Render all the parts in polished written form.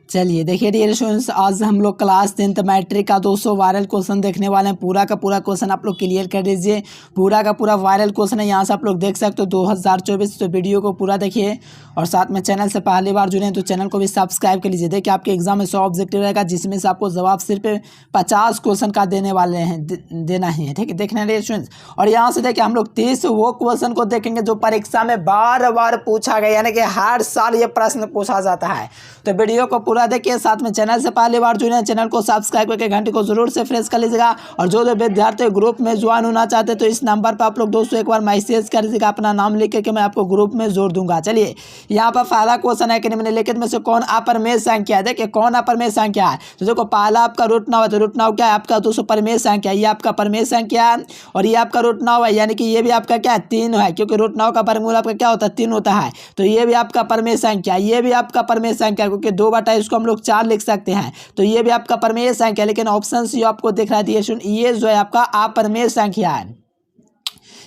चलिए देखिए dear students, आज हम लोग क्लास 10th मैट्रिक का 200 वायरल क्वेश्चन देखने वाले हैं। पूरा का पूरा क्वेश्चन आप लोग क्लियर कर दीजिए। पूरा का पूरा वायरल क्वेश्चन है, यहाँ से आप लोग देख सकते हो 2024। तो वीडियो को पूरा देखिए और साथ में चैनल से पहली बार जुड़े हैं तो चैनल को भी सब्सक्राइब कर लीजिए। देखिए आपके एग्जाम में 100 ऑब्जेक्टिव रहेगा, जिसमें से आपको जवाब सिर्फ 50 क्वेश्चन का देने वाले हैं, देना ही है। ठीक है, देखने डियर स्टूडेंट्स। और यहाँ से देखिए हम लोग 30 वो क्वेश्चन को देखेंगे जो परीक्षा में बार बार पूछा गया, यानी कि हर साल ये प्रश्न पूछा जाता है। तो वीडियो को पूरा देखिए, साथ में चैनल से पहली बार जुड़े हैं चैनल को सब्सक्राइब करके घंटे को जरूर से फ्रेश कर लीजिएगा। और जो जो विद्यार्थी ग्रुप में ज्वाइन होना चाहते तो इस नंबर पर आप लोग दोस्तों एक बार मैसेज कर दीजिएगा, अपना नाम लिख करके मैं आपको ग्रुप में जोड़ दूंगा। चलिए यहाँ पर पहला क्वेश्चन है कि निम्नलिखित में से कौन अपरिमेय संख्या है। देखिए कौन अपरिमेय संख्या है, तो देखो पहला आपका रूट 9 है, तो रूट 9 क्या है आपका दोस्तों परिमेय संख्या, ये आपका परिमेय संख्या है। और ये आपका रूट 9 है, यानी कि ये भी आपका क्या है 3 है, क्योंकि रूट 9 का वर्गमूल आपका क्या होता है 3 होता है। तो ये भी आपका परिमेय संख्या, ये भी आपका परिमेय संख्या, क्योंकि 2/, इसको हम लोग 4 लिख सकते हैं। तो ये भी आपका परिमेय संख्या, लेकिन ऑप्शन सी आपको दिख रहा है ये जो है आपका अपरिमेय संख्या है,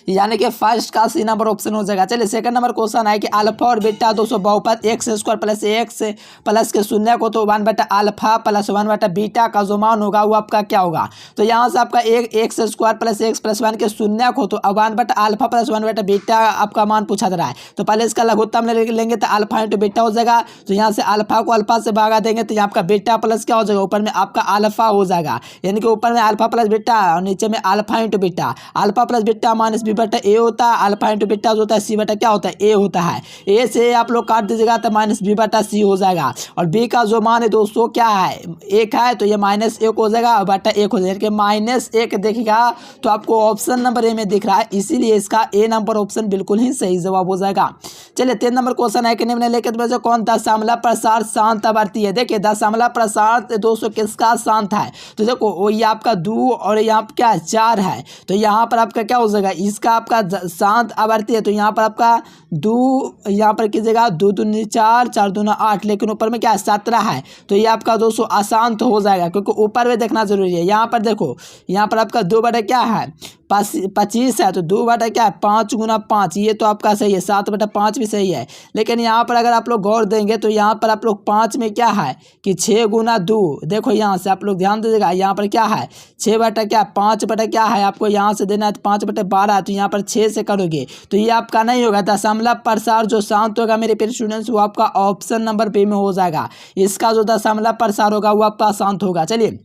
यानी कि फर्स्ट का सी नंबर ऑप्शन हो जाएगा। चलिए सेकंड नंबर क्वेश्चन है कि अल्फा और बीटा 200 बहुपद x² प्लस x प्लस के शून्य को तो 1/α प्लस 1/बीटा का जो मान होगा वो आपका क्या होगा। तो यहाँ से आपका x² प्लस x प्लस 1 के शून्य को तो 1/α प्लस 1/बीटा आपका मान पूछा जा रहा है। तो पहले इसका लघुत्तम लेंगे तो अल्फा इंटू बीटा हो जाएगा। तो यहाँ से अल्फा को अल्फा से भागा देंगे तो यहाँ आपका बीटा प्लस क्या हो जाएगा, ऊपर में आपका अल्फा हो जाएगा, यानी कि ऊपर में अल्फा प्लस बीटा और नीचे में alpha into beta. Alpha plus beta minus बटा ए होता है, अल्फा इंटू बीटा जो होता है सी बटा क्या होता है ए होता है। ए से आप लोग काट दीजिएगा तो माइनस बी बटा सी हो जाएगा। और बी का जो मान है दोस्तों क्या है 1 है, तो ये -1 हो जाएगा और बटा 1 हो जाएगा। -1 देखिएगा तो आपको ऑप्शन नंबर ए में दिख रहा है, इसीलिए इसका ए नंबर ऑप्शन बिल्कुल ही सही जवाब हो जाएगा। चलिए 3 नंबर क्वेश्चन है कि निम्नलिखित में से कौन दशमलव प्रसार शांत आवर्ती है। देखिए दशमलव प्रसार दोस्तों किसका शांत है, तो देखो ये आपका 2 और यहाँ क्या 4 है। तो यहाँ पर आपका क्या हो जाएगा, इसका आपका शांत आवर्ती है। तो यहाँ पर आपका 2 यहाँ पर कीजिएगा 2 दूनी 4 4 दूना 8, लेकिन ऊपर में क्या 17 है। तो ये आपका दोस्तों अशांत हो जाएगा, क्योंकि ऊपर में देखना जरूरी है। यहाँ पर देखो यहाँ पर आपका 2/, क्या है 25 है, तो 2/, क्या है 5 गुना 5, ये तो आपका सही है। 7/5 भी सही है, लेकिन यहाँ पर अगर आप लोग गौर देंगे तो यहाँ पर आप लोग 5 में क्या है कि 6 गुना 2। देखो यहाँ से आप लोग ध्यान दीजिएगा, यहाँ पर क्या है 6/, क्या 5/, क्या है आपको यहाँ से देना है 5/12, तो यहाँ पर 6 से करोगे तो ये आपका नहीं होगा। दशमलव प्रसार जो शांत होगा मेरे प्यारे स्टूडेंट्स वो आपका ऑप्शन नंबर बी में हो जाएगा। इसका जो दशमलव प्रसार होगा वो आपका शांत होगा। चलिए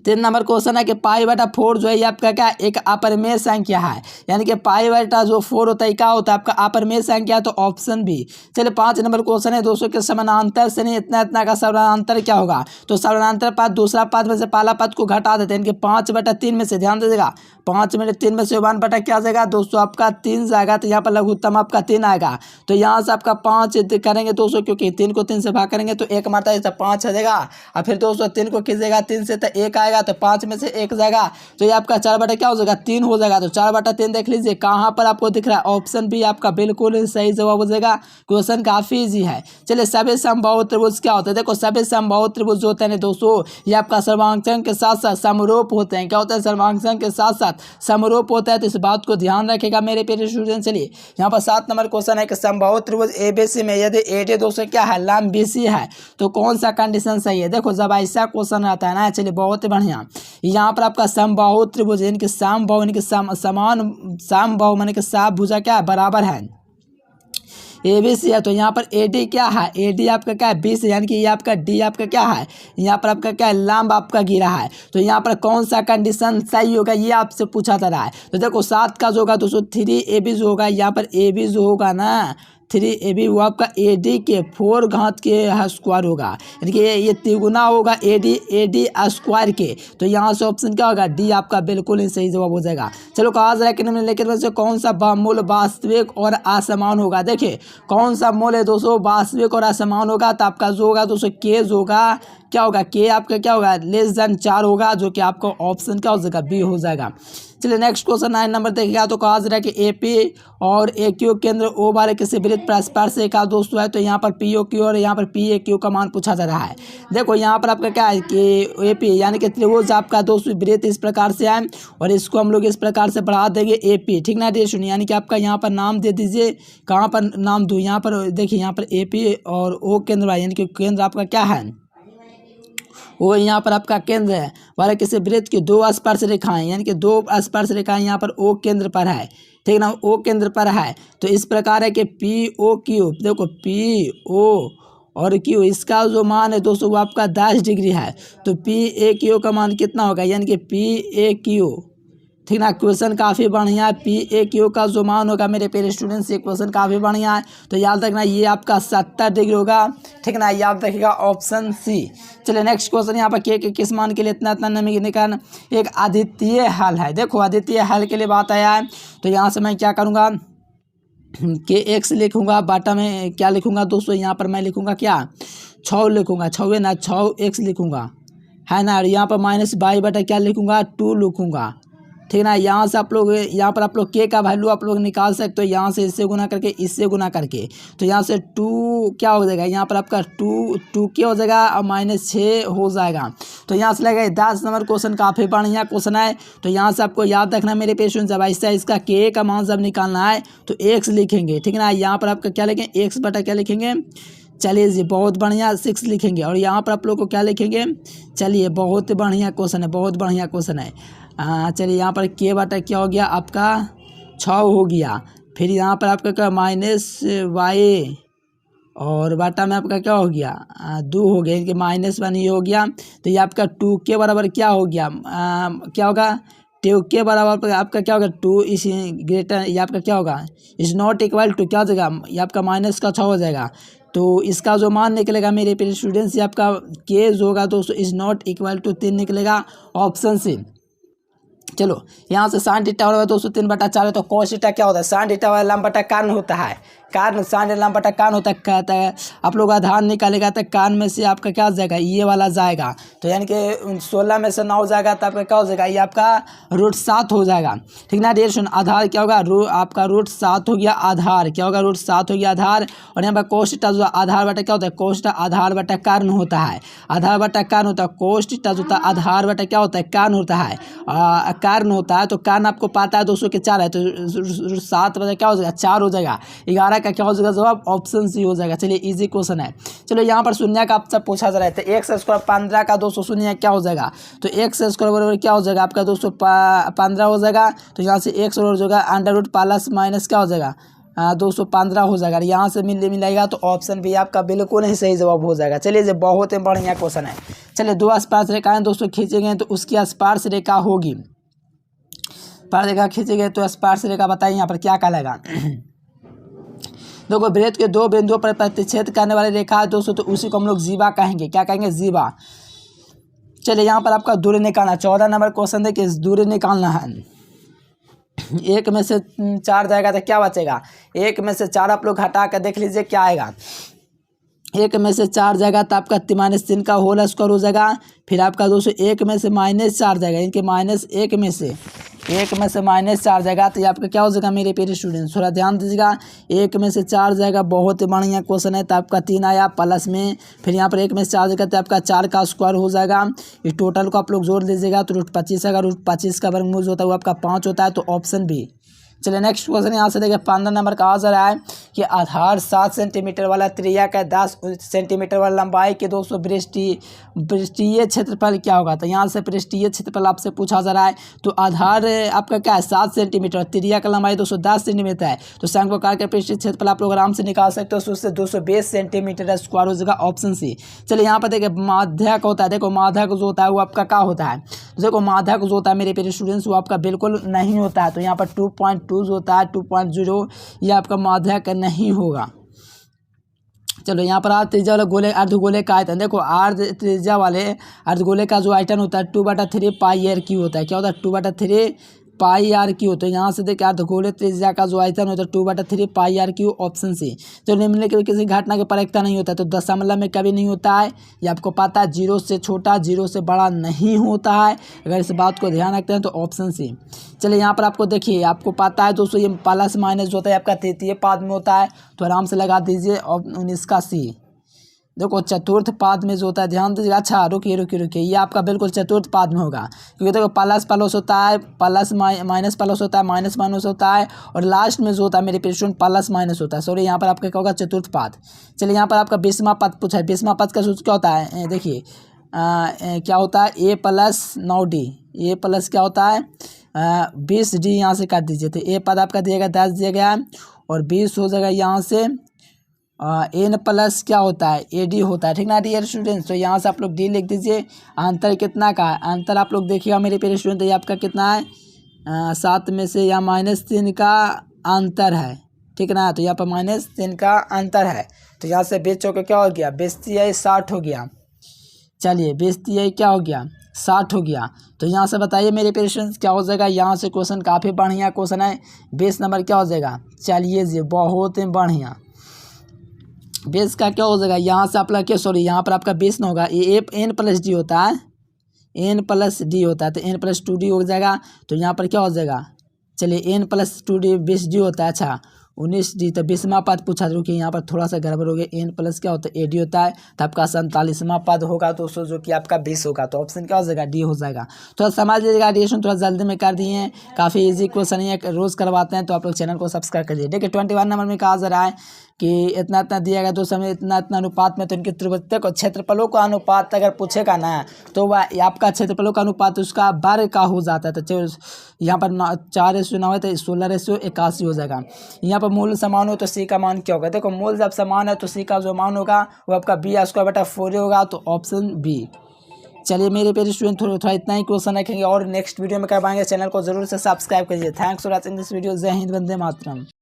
3 नंबर क्वेश्चन है कि π/4 जो है ये आपका क्या एक अपरिमेय संख्या है, यानी कि π/जो 4 होता है क्या होता है आपका अपरिमेय संख्या, तो ऑप्शन बी। चलिए 5 नंबर क्वेश्चन है दोस्तों के समानांतर से नहीं इतना का समानांतर क्या होगा। तो समानांतर पद दूसरा पद में से पहला पद को घटा देते हैं, यानी कि 5/3 में से ध्यान दीजिएगा 5/3 में से 1/, क्या जाएगा दोस्तों आपका 3 जाएगा। तो यहाँ पर लघुत्तम आपका 3 आएगा। तो यहाँ से आपका 5 करेंगे दोस्तों, क्योंकि 3 को 3 से भाग करेंगे तो 1 मारता है, 5 आ जाएगा। और फिर दोस्तों 3 को खींचेगा 3 से तो 1 आएगा, तो 5 में से 1 जाएगा। तो ये आपका 4/, क्या हो जाएगा 3 हो जाएगा। तो 4/3 देख लीजिए कहाँ पर आपको दिख रहा है, ऑप्शन बी आपका बिल्कुल सही जवाब हो जाएगा। क्वेश्चन काफी इजी है। चलिए सभी समबाहु त्रिभुज क्या होता है। देखो सभी समबाहु त्रिभुज जो होते हैं दोस्तों ये आपका सर्वांकन के साथ साथ समरूप होते हैं। क्या होता है, सर्वांकन के साथ साथ समरूप होता है, तो इस बात को ध्यान रखेगा मेरे प्यारे स्टूडेंट। चलिए यहाँ पर 7 नंबर क्वेश्चन है कि समबाहु त्रिभुज एबीसी में यदि एडी दोस्तों क्या है लंब बीसी है तो कौन सा कंडीशन सही है। देखो जब ऐसा क्वेश्चन आता है ना, चलिए बहुत ही बढ़िया। यहाँ पर आपका समबाहु त्रिभुज यानी कि समबाहु यानी कि समान समबाहु माने कि सात भुजा क्या है बराबर है एबीसी है। तो यहाँ पर एडी क्या है, एडी आपका क्या है 20, यानी कि ये आपका डी आपका क्या है यहाँ पर आपका क्या है लंब आपका गिरा है। तो यहाँ पर कौन सा कंडीशन सही होगा ये आपसे पूछा जा रहा है। तो देखो 7 का जो होगा दोस्तों 3AB जो होगा, यहाँ पर AB जो होगा ना 3AB वो आपका AD के 4 घात के स्क्वायर होगा, यानी कि ये तिगुना होगा AD स्क्वायर के। तो यहाँ से ऑप्शन क्या होगा डी आपका बिल्कुल ही सही जवाब हो जाएगा। चलो कहा जा रहा है कि निम्नलिखित में से कौन सा मूल वास्तविक और असमान होगा। देखिए कौन सा मूल है दोस्तों वास्तविक और असमान होगा, तो आपका जो होगा दोस्तों के जो होगा क्या होगा, के आपका क्या होगा लेस देन 4 होगा, जो कि आपका ऑप्शन क्या हो जाएगा बी हो जाएगा। चलिए नेक्स्ट क्वेश्चन 9 नंबर देखिएगा। तो कहा जा रहा है कि एपी और एक्यू केंद्र ओ बारे किसी वृत्त परस्पर से का दोस्तों है। तो यहाँ पर पी ओ क्यू और यहाँ पर पी ए क्यू का मान पूछा जा रहा है। देखो यहाँ पर आपका क्या है कि एपी यानी कि त्रिभुज आपका दोस्तों वृत्त इस प्रकार से है और इसको हम लोग इस प्रकार से बढ़ा देंगे एपी, ठीक ना डियर सुनिए। यानी कि आपका यहाँ पर नाम दे दीजिए, कहाँ पर नाम दूँ, यहाँ पर देखिए यहाँ पर एपी और ओ केंद्र यानी कि केंद्र आपका क्या है वो यहाँ पर आपका केंद्र है वाला किसी वृत्त की 2 स्पर्श रेखाएं यानी कि 2 स्पर्श रेखाएं यहाँ पर ओ केंद्र पर है, ठीक ना, ओ केंद्र पर है। तो इस प्रकार है कि पी ओ क्यू, देखो पी ओ और क्यू इसका जो मान है दोस्तों वो आपका 10 डिग्री है। तो पी ए क्यू का मान कितना होगा, यानी कि पी ए क्यू, ठीक ना। क्वेश्चन काफ़ी बढ़िया है। पी ए क्यू का जो मान होगा मेरे प्यारे स्टूडेंट्स, ये क्वेश्चन काफ़ी बढ़िया है। तो याद रखना ये आपका 70 डिग्री होगा, ठीक ना, याद रखिएगा ऑप्शन सी। चलिए नेक्स्ट क्वेश्चन यहाँ पर के किस मान के लिए इतना इतना नमी निकाल एक अद्वितीय हल है। देखो अद्वितीय हल के लिए बात आया है। तो यहाँ से मैं क्या करूँगा के एक्स लिखूँगा, बाटा में क्या लिखूँगा दोस्तों, यहाँ पर मैं लिखूँगा क्या 6 लिखूँगा, 6 ना 6 एक्स लिखूँगा, है ना। और यहाँ पर माइनस बाई बटा क्या लिखूँगा 2 लिखूँगा, ठीक ना। यहाँ से आप लोग यहाँ पर आप लोग के का वैल्यू आप लोग निकाल सकते हो, यहाँ से इससे गुना करके इससे गुना करके। तो यहाँ से 2 क्या हो जाएगा, यहाँ पर आपका 2 क्या हो जाएगा और -6 हो जाएगा। तो यहाँ से लगेगा 10 नंबर क्वेश्चन काफ़ी बढ़िया क्वेश्चन है। तो यहाँ से आपको याद रखना मेरे पेशेंट, जब ऐसा इसका के का मान जब निकालना है तो एक्स लिखेंगे, ठीक ना। यहाँ पर आपका क्या लिखेंगे एक्स बटा क्या लिखेंगे, चलिए जी बहुत बढ़िया 6 लिखेंगे। और यहाँ पर आप लोग को क्या लिखेंगे, चलिए बहुत बढ़िया क्वेश्चन है, बहुत बढ़िया क्वेश्चन है। चलिए यहाँ पर के बटा क्या हो गया आपका 6 हो गया। फिर यहाँ पर आपका क्या -y और बाटा में आपका क्या हो गया 2 हो गया, इनके -1 ये हो गया। तो ये आपका 2 के बराबर क्या हो गया, क्या होगा 2 के बराबर आपका क्या होगा 2 इस ग्रेटर, ये आपका क्या होगा इज नॉट इक्वल टू क्या हो जाएगा, ये आपका माइनस का 6 हो जाएगा। तो इसका जो मान निकलेगा मेरे प्यारे स्टूडेंट्स, ये आपका के जो होगा दोस्तों इज नॉट इक्वल टू 3 निकलेगा, ऑप्शन सी। चलो यहाँ से साइन थीटा होगा दोस्तों 3/4 है। तो cos थीटा क्या होता है, साइन थीटा वाला लंब बटा कान होता है, कान साइन लंब बटा कान होता है। कहता है आप लोग आधार निकालेगा तो कान में से आपका क्या हो जाएगा ये वाला जाएगा। तो यानी कि 16 में से 9 जाएगा तो आपका क्या हो जाएगा ये आपका √7 हो जाएगा, ठीक ना डियर सुन। आधार क्या होगा आपका √7 हो गया, आधार क्या होगा √7 हो गया आधार। और यहाँ पर cos थीटा जो आधार बटा क्या होता है, cos थीटा आधार बटा कान होता है, आधार बटा कान होता है। cos थीटा जो होता है आधार बटा क्या होता है कान होता है, कारण होता है। तो कारण आपको पता है 200 के 4 है, तो 7 बजे क्या हो जाएगा 4 हो जाएगा। 11 का क्या हो जाएगा जवाब ऑप्शन सी हो जाएगा। चलिए इजी क्वेश्चन है। चलो यहाँ पर शून्य का आपसे पूछा जा रहा है। तो एक्स स्क्वायर 15 का 200 शून्य क्या हो जाएगा, तो एक्स स्क्वायर बराबर क्या हो जाएगा आपका 215 हो जाएगा। तो यहाँ से एक्स हो जाएगा √ प्लस माइनस क्या हो जाएगा 215 हो जाएगा। यहाँ से मिलेगा तो ऑप्शन भी आपका बिल्कुल ही सही जवाब हो जाएगा। चलिए ये बहुत ही बढ़िया क्वेश्चन है। चलिए 2 स्पर्श रेखाएं दोस्तों खींचे गए तो उसकी स्पर्श रेखा होगी, स्पर्श रेखा खींचे गए तो स्पर्श रेखा बताइए यहाँ पर क्या कहलाएगा। देखो वृत्त के 2 बिंदुओं पर प्रतिच्छेद करने वाली रेखा है दोस्तों, तो उसी को हम लोग जीवा कहेंगे, क्या कहेंगे जीवा। चलिए यहाँ पर आपका दूरी निकालना 14 नंबर क्वेश्चन देखिए, दूरी निकालना है। 1 में से 4 जाएगा तो क्या बचेगा, 1 में से 4 आप लोग हटा कर देख लीजिए क्या आएगा। 1 में से 4 जाएगा तो आपका -3 का होल स्क्वायर हो जाएगा। फिर आपका दोस्तों 1 में से -4 जाएगा, इनके -1 में से 1 में से -4 जाएगा। तो ये आपका क्या हो जाएगा मेरे प्यारे स्टूडेंट्स, थोड़ा ध्यान दीजिएगा। 1 में से 4 जाएगा, बहुत ही बढ़िया क्वेश्चन है। तो आपका 3 आया प्लस में, फिर यहाँ पर 1 में से 4 जाएगा तो आपका 4 का स्क्वायर हो जाएगा। इस टोटल को आप लोग जोड़ दीजिएगा तो √25 आएगा, √25 का वर्गमूल जो होता है वो आपका 5 होता है। तो ऑप्शन बी। चलिए नेक्स्ट क्वेश्चन यहाँ से देखिए 15 नंबर का आ रहा है कि आधार 7 सेंटीमीटर वाला त्रिज्या का 10 सेंटीमीटर वाला लंबाई के 200 पृष्ठीय क्षेत्रफल क्या होगा। तो यहाँ से पृष्ठीय क्षेत्रफल आपसे पूछा जा रहा है। तो आधार आपका क्या है 7 सेंटीमीटर, त्रिज्या का लंबाई 210 सेंटीमीटर है। तो शंक्वाकार के पृष्ठीय क्षेत्रफल आप लोग आराम से निकाल सकते हो, उससे 220 सेंटीमीटर स्क्वायर हो जाएगा, ऑप्शन सी। चलिए यहाँ पर देखिए माध्यक होता है, देखो माध्यक जो होता है वो आपका क्या होता है, देखो माध्यक जो होता है मेरे प्यारे स्टूडेंट्स वो आपका बिल्कुल नहीं होता है। तो यहाँ पर 2.2 जो होता है 2.0 ये आपका माध्यक नहीं होगा। चलो यहाँ पर त्रिज्या वाले गोले अर्धगोले का आयतन, देखो त्रिज्या वाले अर्धगोले का जो आयतन होता है 2/3 πr क्यू होता है। क्या होता है 2/3 पाई आर क्यू। तो यहाँ से देखिए अर्धगोलीय त्रिज्या का जो आयतन होता है 2/3 पाई आर क्यू, ऑप्शन सी। तो निम्नलिखित किसी घटना की परिकता नहीं होता, तो दशमलव में कभी नहीं होता है, ये आपको पता है। 0 से छोटा 0 से बड़ा नहीं होता है, अगर इस बात को ध्यान रखते हैं तो ऑप्शन सी। चलिए यहाँ पर आपको देखिए, आपको पता है दोस्तों ये प्लस माइनस जो होता है आपका तृतीय पाद में होता है, तो आराम से लगा दीजिए 19 का सी। देखो चतुर्थ पाद में जो होता है, ध्यान दीजिए। अच्छा रुकिए रुकिए रुकिए, ये आपका बिल्कुल चतुर्थ पाद में होगा, क्योंकि देखो प्लस प्लस होता है, प्लस माइनस प्लस होता है, माइनस माइनस होता है, और लास्ट में जो होता है मेरे पेशेंट प्लस माइनस होता है। सॉरी, यहाँ पर आपका क्या होगा, चतुर्थ पाद। चलिए यहाँ पर आपका 20वां पद पूछा है। 20वां पद का सूत्र क्या होता है, देखिए क्या होता है, ए प्लस 9d। ए प्लस क्या होता है 20d, यहाँ से काट दीजिए, तो ए पद आपका दिया गया 10 दिया गया है, और 20 हो जाएगा यहाँ से एन प्लस क्या होता है, ए डी होता है, ठीक ना डियर स्टूडेंट्स। तो यहाँ से आप लोग डी लिख दीजिए। अंतर कितना का है, अंतर आप लोग देखिएगा मेरे प्यारे स्टूडेंट, ये आपका कितना है 7 में से या -3 का अंतर है, ठीक ना। तो यहाँ पर -3 का अंतर है, तो यहाँ से 20 चौके क्या हो गया, 20×3 60 हो गया। चलिए 20×3 क्या हो गया, 60 हो गया। तो यहाँ से बताइए मेरे प्यारे स्टूडेंट्स क्या हो जाएगा, यहाँ से क्वेश्चन काफ़ी बढ़िया क्वेश्चन है। 20 नंबर क्या हो जाएगा, चलिए जी बहुत ही बढ़िया। 20 का क्या हो जाएगा, यहाँ से आप लोग क्या, सॉरी यहाँ पर आपका 20 ना होगा, ये एन प्लस डी होता है, एन प्लस डी होता है, तो एन प्लस 2d हो जाएगा। तो यहाँ पर क्या हो जाएगा, चलिए एन प्लस 2d 20d होता है। अच्छा 19d, तो 20वां पद पूछा, रुकिए यहाँ पर थोड़ा सा गड़बड़ हो गया। एन प्लस क्या होता है, एडी होता है, तो आपका 47वां पद होगा दोस्तों, जो कि आपका 20 होगा। तो ऑप्शन क्या हो जाएगा, डी हो जाएगा। थोड़ा समझ लीजिएगा, एडिशन थोड़ा जल्दी में कर दिए हैं, काफ़ी इजी क्वेश्चन है, रोज़ करवाते हैं, तो आप लोग चैनल को सब्सक्राइब करिए। देखिए 21 नंबर में कहा जा रहा है कि इतना इतना दिया गया दोस्तों में, इतना इतना अनुपात में, तो इनके त्रिभुजों को क्षेत्रफलों का अनुपात अगर पूछेगा ना, तो वह आपका क्षेत्रफलों का अनुपात उसका वर्ग का हो जाता है। तो यहाँ पर 4:9 है, तो 16:81 हो जाएगा। यहाँ पर मूल समान हो तो सी का मान क्या होगा, देखो मूल जब समान है तो सी का जो मान होगा वो आपका b² होगा, तो ऑप्शन बी। चलिए मेरे प्यारे स्टूडेंट थोड़ा इतना ही क्वेश्चन रखेंगे, और नेक्स्ट वीडियो में करवाएंगे। चैनल को जरूर से सब्सक्राइब करिए। Thanks for watching this video. जय हिंद, वंदे मातरम।